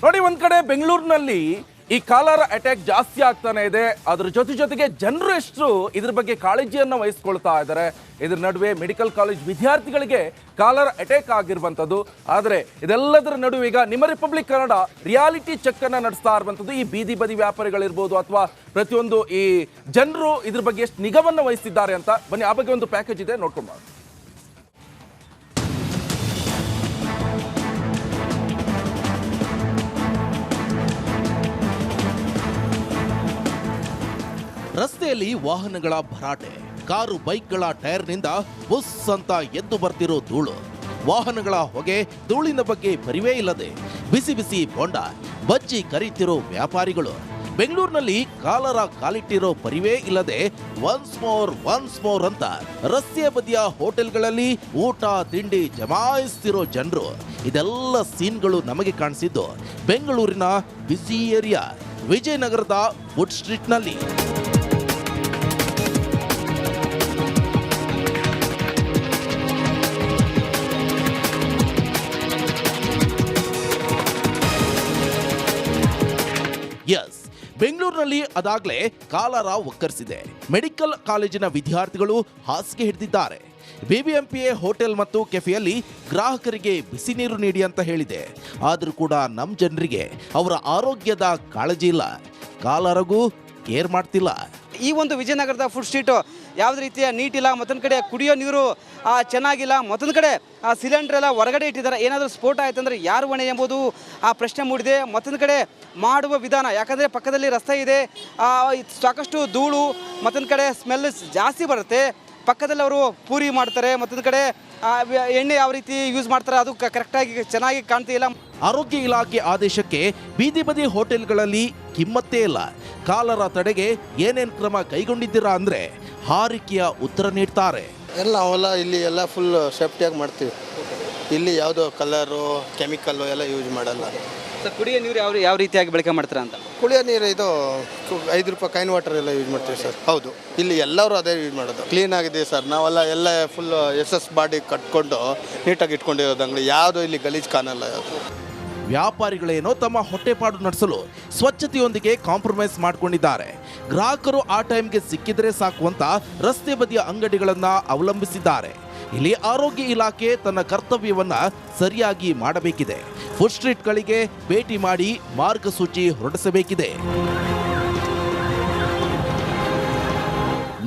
ನೋಡಿ, ಒಂದ್ ಕಡೆ ಬೆಂಗಳೂರಿನಲ್ಲಿ ಈ ಕಾಲರ ಅಟ್ಯಾಕ್ ಜಾಸ್ತಿ ಆಗ್ತಾನೆ ಇದೆ. ಅದ್ರ ಜೊತೆಗೆ ಜನರು ಎಷ್ಟು ಇದ್ರ ಬಗ್ಗೆ ಕಾಳಜಿಯನ್ನು ವಹಿಸ್ಕೊಳ್ತಾ ಇದ್ದಾರೆ. ಇದ್ರ ನಡುವೆ ಮೆಡಿಕಲ್ ಕಾಲೇಜ್ ವಿದ್ಯಾರ್ಥಿಗಳಿಗೆ ಕಾಲರ ಅಟ್ಯಾಕ್ ಆಗಿರುವಂಥದ್ದು. ಆದರೆ ಇದೆಲ್ಲದರ ನಡುವೆ ಈಗ ನಿಮ್ಮ ರಿಪಬ್ಲಿಕ್ ಕನ್ನಡ ರಿಯಾಲಿಟಿ ಚೆಕ್ ಅನ್ನ ನಡೆಸ್ತಾ ಇರುವಂಥದ್ದು. ಈ ಬೀದಿ ಬದಿ ವ್ಯಾಪಾರಿಗಳಿರ್ಬೋದು ಅಥವಾ ಪ್ರತಿಯೊಂದು ಈ ಜನರು ಇದ್ರ ಬಗ್ಗೆ ಎಷ್ಟು ನಿಗಾವನ್ನು ವಹಿಸ್ತಿದ್ದಾರೆ ಅಂತ ಬನ್ನಿ, ಆ ಬಗ್ಗೆ ಒಂದು ಪ್ಯಾಕೇಜ್ ಇದೆ, ನೋಡ್ಕೊಂಡು ಬನ್ನಿ. ರಸ್ತೆಯಲ್ಲಿ ವಾಹನಗಳ ಭರಾಟೆ, ಕಾರು ಬೈಕ್ಗಳ ಟೈರ್ನಿಂದ ಬುಸ್ ಅಂತ ಎದ್ದು ಬರ್ತಿರೋ ಧೂಳು, ವಾಹನಗಳ ಹೊಗೆ, ಧೂಳಿನ ಬಗ್ಗೆ ಪರಿವೇ ಇಲ್ಲದೆ ಬಿಸಿ ಬಿಸಿ ಬೋಂಡ ಬಜ್ಜಿ ಕರೀತಿರೋ ವ್ಯಾಪಾರಿಗಳು. ಬೆಂಗಳೂರಿನಲ್ಲಿ ಕಾಲರ ಕಾಲಿಟ್ಟಿರೋ ಪರಿವೇ ಇಲ್ಲದೆ ಒನ್ಸ್ ಮೋರ್ ಅಂತ ರಸ್ತೆಯ ಬದಿಯ ಹೋಟೆಲ್ಗಳಲ್ಲಿ ಊಟ ತಿಂಡಿ ಜಮಾಯಿಸ್ತಿರೋ ಜನರು. ಇದೆಲ್ಲ ಸೀನ್ಗಳು ನಮಗೆ ಕಾಣಿಸಿದ್ದು ಬೆಂಗಳೂರಿನ ಬಿಸಿ ಏರಿಯಾ ವಿಜಯನಗರದ ವುಡ್ ಸ್ಟ್ರೀಟ್ನಲ್ಲಿ. ಎಸ್, ಬೆಂಗಳೂರಿನಲ್ಲಿ ಅದಾಗಲೇ ಕಾಲರ ಒಕ್ಕರಿಸಿದೆ. ಮೆಡಿಕಲ್ ಕಾಲೇಜಿನ ವಿದ್ಯಾರ್ಥಿಗಳು ಹಾಸಿಗೆ ಹಿಡಿದಿದ್ದಾರೆ. ಬಿಬಿಎಂಪಿಎ ಹೋಟೆಲ್ ಮತ್ತು ಕೆಫೆಯಲ್ಲಿ ಗ್ರಾಹಕರಿಗೆ ಬಿಸಿ ನೀರು ನೀಡಿ ಅಂತ ಹೇಳಿದೆ. ಆದರೂ ಕೂಡ ನಮ್ಮ ಜನರಿಗೆ ಅವರ ಆರೋಗ್ಯದ ಕಾಳಜಿ ಇಲ್ಲ, ಕಾಲರಗೂ ಕೇರ್ ಮಾಡ್ತಿಲ್ಲ. ಈ ಒಂದು ವಿಜಯನಗರದ ಫುಡ್ ಸ್ಟ್ರೀಟು ಯಾವುದೇ ರೀತಿಯ ನೀಟಿಲ್ಲ, ಮತ್ತೊಂದು ಕಡೆ ಕುಡಿಯೋ ನೀರು ಚೆನ್ನಾಗಿಲ್ಲ, ಮತ್ತೊಂದು ಕಡೆ ಸಿಲಿಂಡರ್ ಎಲ್ಲ ಹೊರಗಡೆ ಇಟ್ಟಿದ್ದಾರೆ. ಏನಾದರೂ ಸ್ಫೋಟ ಆಯ್ತಂದ್ರೆ ಯಾರು ಹೊಣೆ ಎಂಬುದು ಪ್ರಶ್ನೆ ಮೂಡಿದೆ. ಮತ್ತೊಂದು ಕಡೆ ಮಾಡುವ ವಿಧಾನ, ಯಾಕಂದರೆ ಪಕ್ಕದಲ್ಲಿ ರಸ್ತೆ ಇದೆ, ಸಾಕಷ್ಟು ಧೂಳು, ಮತ್ತೊಂದು ಕಡೆ ಸ್ಮೆಲ್ ಜಾಸ್ತಿ ಬರುತ್ತೆ. ಪಕ್ಕದಲ್ಲಿ ಅವರು ಪೂರಿ ಮಾಡ್ತಾರೆ, ಮತ್ತೊಂದು ಕಡೆ ಎಣ್ಣೆ ಯಾವ ರೀತಿ ಯೂಸ್ ಮಾಡ್ತಾರೆ ಅದು ಕರೆಕ್ಟಾಗಿ ಚೆನ್ನಾಗಿ ಕಾಣ್ತಿಲ್ಲ. ಆರೋಗ್ಯ ಇಲಾಖೆ ಆದೇಶಕ್ಕೆ ಬೀದಿ ಬದಿ ಹೋಟೆಲ್ಗಳಲ್ಲಿ ಕಿಮ್ಮತ್ತೇ ಇಲ್ಲ. ಕಾಲರ ತಡೆಗೆ ಏನೇನು ಕ್ರಮ ಕೈಗೊಂಡಿದ್ದೀರಾ ಅಂದ್ರೆ ಹಾರಿಕೆಯ ಉತ್ತರ ನೀಡ್ತಾರೆ. ನಾವೆಲ್ಲ ಇಲ್ಲಿ ಎಲ್ಲ ಫುಲ್ ಸೇಫ್ಟಿಯಾಗಿ ಮಾಡ್ತೀವಿ. ಇಲ್ಲಿ ಯಾವುದೋ ಕಲರು ಕೆಮಿಕಲ್ಲು ಎಲ್ಲ ಯೂಸ್ ಮಾಡಲ್ಲ. ಸರ್, ಕುಡಿಯೋ ನೀರು ಯಾವ ರೀತಿಯಾಗಿ ಬಳಕೆ ಮಾಡ್ತಾರೆ ಅಂತ? ಕುಡಿಯೋ ನೀರು ಇದು 5 ರೂಪಾಯಿ ಕೈನ್ ವಾಟರ್ ಎಲ್ಲ ಯೂಸ್ ಮಾಡ್ತೀವಿ ಸರ್. ಹೌದು, ಇಲ್ಲಿ ಎಲ್ಲರೂ ಅದೇ ಯೂಸ್ ಮಾಡೋದು. ಕ್ಲೀನ್ ಆಗಿದೆ ಸರ್. ನಾವೆಲ್ಲ ಎಲ್ಲ ಫುಲ್ ಎಸ್ ಬಾಡಿ ಕಟ್ಕೊಂಡು ನೀಟಾಗಿ ಇಟ್ಕೊಂಡಿರೋದು ಅಂಗಡಿ. ಯಾವುದು ಇಲ್ಲಿ ಗಲೀಜ್ ಕಾಣಲ್ಲ. ವ್ಯಾಪಾರಿಗಳೇನೋ ತಮ್ಮ ಹೊಟ್ಟೆಪಾಡು ನಡೆಸಲು ಸ್ವಚ್ಛತೆಯೊಂದಿಗೆ ಕಾಂಪ್ರಮೈಸ್ ಮಾಡಿಕೊಂಡಿದ್ದಾರೆ. ಗ್ರಾಹಕರು ಆ ಟೈಮ್ಗೆ ಸಿಕ್ಕಿದ್ರೆ ಸಾಕು ಅಂತ ರಸ್ತೆ ಬದಿಯ ಅಂಗಡಿಗಳನ್ನ ಅವಲಂಬಿಸಿದ್ದಾರೆ. ಇಲ್ಲಿ ಆರೋಗ್ಯ ಇಲಾಖೆ ತನ್ನ ಕರ್ತವ್ಯವನ್ನ ಸರಿಯಾಗಿ ಮಾಡಬೇಕಿದೆ. ಫುಡ್ ಸ್ಟ್ರೀಟ್ಗಳಿಗೆ ಭೇಟಿ ಮಾಡಿ ಮಾರ್ಗಸೂಚಿ ಹೊರಡಿಸಬೇಕಿದೆ.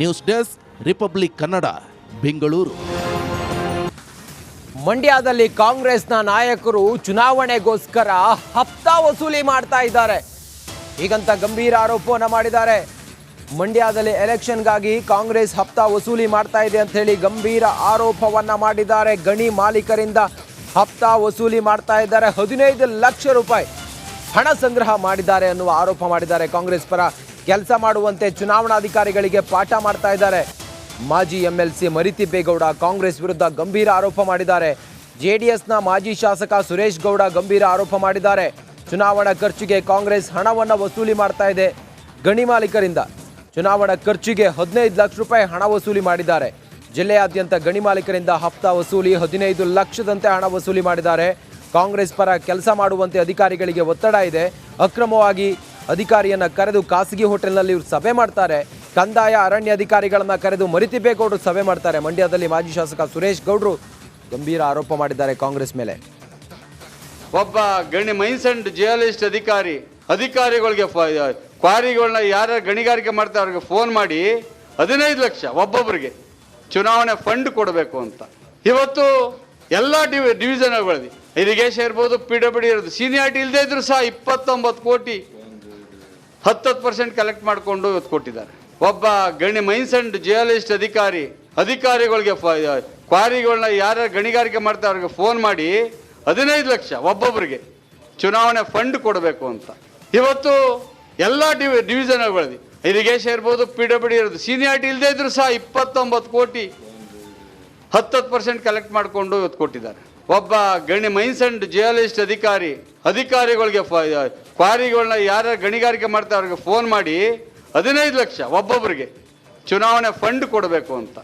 News desk, republic Kannada, Bengaluru. ಮಂಡ್ಯದಲ್ಲಿ ಕಾಂಗ್ರೆಸ್ನ ನಾಯಕರು ಚುನಾವಣೆಗೋಸ್ಕರ ಹಪ್ತಾ ವಸೂಲಿ ಮಾಡ್ತಾ ಇದ್ದಾರೆ. ಹೀಗಂತ ಗಂಭೀರ ಆರೋಪವನ್ನು ಮಾಡಿದ್ದಾರೆ. ಮಂಡ್ಯದಲ್ಲಿ ಎಲೆಕ್ಷನ್ಗಾಗಿ ಕಾಂಗ್ರೆಸ್ ಹಪ್ತಾ ವಸೂಲಿ ಮಾಡ್ತಾ ಇದೆ ಅಂತ ಹೇಳಿ ಗಂಭೀರ ಆರೋಪವನ್ನ ಮಾಡಿದ್ದಾರೆ. ಗಣಿ ಮಾಲೀಕರಿಂದ ಹಪ್ತಾ ವಸೂಲಿ ಮಾಡ್ತಾ ಇದ್ದಾರೆ. 15 ಲಕ್ಷ ರೂಪಾಯಿ ಹಣ ಸಂಗ್ರಹ ಮಾಡಿದ್ದಾರೆ ಅನ್ನುವ ಆರೋಪ ಮಾಡಿದ್ದಾರೆ. ಕಾಂಗ್ರೆಸ್ ಪರ ಕೆಲಸ ಮಾಡುವಂತೆ ಚುನಾವಣಾಧಿಕಾರಿಗಳಿಗೆ ಪಾಠ ಮಾಡ್ತಾ ಇದ್ದಾರೆ. ಮಾಜಿ MLC ಮರಿತಿಬ್ಬೇಗೌಡ ಕಾಂಗ್ರೆಸ್ ವಿರುದ್ಧ ಗಂಭೀರ ಆರೋಪ ಮಾಡಿದ್ದಾರೆ. ಜೆಡಿಎಸ್ನ ಮಾಜಿ ಶಾಸಕ ಸುರೇಶ್ ಗೌಡ ಗಂಭೀರ ಆರೋಪ ಮಾಡಿದ್ದಾರೆ. ಚುನಾವಣಾ ಖರ್ಚಿಗೆ ಕಾಂಗ್ರೆಸ್ ಹಣವನ್ನು ವಸೂಲಿ ಮಾಡ್ತಾ ಇದೆ. ಗಣಿ ಮಾಲೀಕರಿಂದ ಚುನಾವಣಾ ಖರ್ಚಿಗೆ 15 ಲಕ್ಷ ರೂಪಾಯಿ ಹಣ ವಸೂಲಿ ಮಾಡಿದ್ದಾರೆ. ಜಿಲ್ಲೆಯಾದ್ಯಂತ ಗಣಿ ಮಾಲೀಕರಿಂದ ಹಪ್ತಾ ವಸೂಲಿ 15 ಲಕ್ಷದಂತೆ ಹಣ ವಸೂಲಿ ಮಾಡಿದ್ದಾರೆ. ಕಾಂಗ್ರೆಸ್ ಪರ ಕೆಲಸ ಮಾಡುವಂತೆ ಅಧಿಕಾರಿಗಳಿಗೆ ಒತ್ತಡ ಇದೆ. ಅಕ್ರಮವಾಗಿ ಅಧಿಕಾರಿಯನ್ನ ಕರೆದು ಖಾಸಗಿ ಹೋಟೆಲ್ನಲ್ಲಿ ಇವರು ಸಭೆ ಮಾಡ್ತಾರೆ. ಕಂದಾಯ ಅರಣ್ಯ ಅಧಿಕಾರಿಗಳನ್ನ ಕರೆದು ಮರಿತಿಬ್ಬೇಗೌಡರು ಸಭೆ ಮಾಡ್ತಾರೆ. ಮಂಡ್ಯದಲ್ಲಿ ಮಾಜಿ ಶಾಸಕ ಸುರೇಶ್ ಗೌಡರು ಗಂಭೀರ ಆರೋಪ ಮಾಡಿದ್ದಾರೆ ಕಾಂಗ್ರೆಸ್ ಮೇಲೆ. ಒಬ್ಬ ಗಣಿ ಮೈನ್ಸ್ ಅಂಡ್ ಜಿಯಾಲಜಿಸ್ಟ್ ಅಧಿಕಾರಿಗಳಿಗೆ ಕ್ವಾರಿಗಳನ್ನ ಯಾರು ಗಣಿಗಾರಿಕೆ ಮಾಡ್ತಾರೆ ಅವ್ರಿಗೆ ಫೋನ್ ಮಾಡಿ 15 ಲಕ್ಷ ಒಬ್ಬೊಬ್ಬರಿಗೆ ಚುನಾವಣೆ ಫಂಡ್ ಕೊಡಬೇಕು ಅಂತ. ಇವತ್ತು ಎಲ್ಲ ಡಿವಿಷನ್ಗಳಲ್ಲಿ ಇರಿಗೇಷನ್ ಇರ್ಬೋದು, PWD ಇರ್ಬೋದು, ಸೀನಿಯಾರಿಟಿ ಇಲ್ಲದೆ ಇದ್ರು ಸಹ 29 ಕೋಟಿ 10% ಕಲೆಕ್ಟ್ ಮಾಡಿಕೊಂಡು ಇವತ್ತು ಕೊಟ್ಟಿದ್ದಾರೆ. ಒಬ್ಬ ಗಣಿ ಮೈನ್ಸ್ ಅಂಡ್ ಜಿಯಾಲಜಿಸ್ಟ್ ಅಧಿಕಾರಿಗಳಿಗೆ ಕ್ವಾರಿಗಳನ್ನ ಯಾರು ಗಣಿಗಾರಿಕೆ ಮಾಡ್ತಾರೆ ಅವ್ರಿಗೆ ಫೋನ್ ಮಾಡಿ 15 ಲಕ್ಷ ಒಬ್ಬೊಬ್ಬರಿಗೆ ಚುನಾವಣೆ ಫಂಡ್ ಕೊಡಬೇಕು ಅಂತ. ಇವತ್ತು ಎಲ್ಲ ಡಿವಿಷನ್ಗಳಲ್ಲಿ ಇರಿಗೇಷನ್ ಇರ್ಬೋದು, PWD ಇರ್ಬೋದು, ಸೀನಿಯಾರಿಟಿ ಇಲ್ಲದೆ ಇದ್ರು ಸಹ 29 ಕೋಟಿ 10% ಕಲೆಕ್ಟ್ ಮಾಡಿಕೊಂಡು ಇವತ್ತು ಕೊಟ್ಟಿದ್ದಾರೆ. ಒಬ್ಬ ಗಣಿ ಮೈನ್ಸ್ ಅಂಡ್ ಜಿಯಾಲಜಿಸ್ಟ್ ಅಧಿಕಾರಿಗಳಿಗೆ ಕ್ವಾರಿಗಳನ್ನ ಯಾರು ಗಣಿಗಾರಿಕೆ ಮಾಡ್ತಾರೆ ಅವ್ರಿಗೆ ಫೋನ್ ಮಾಡಿ 15 ಲಕ್ಷ ಒಬ್ಬೊಬ್ಬರಿಗೆ ಚುನಾವಣೆ ಫಂಡ್ ಕೊಡಬೇಕು ಅಂತ.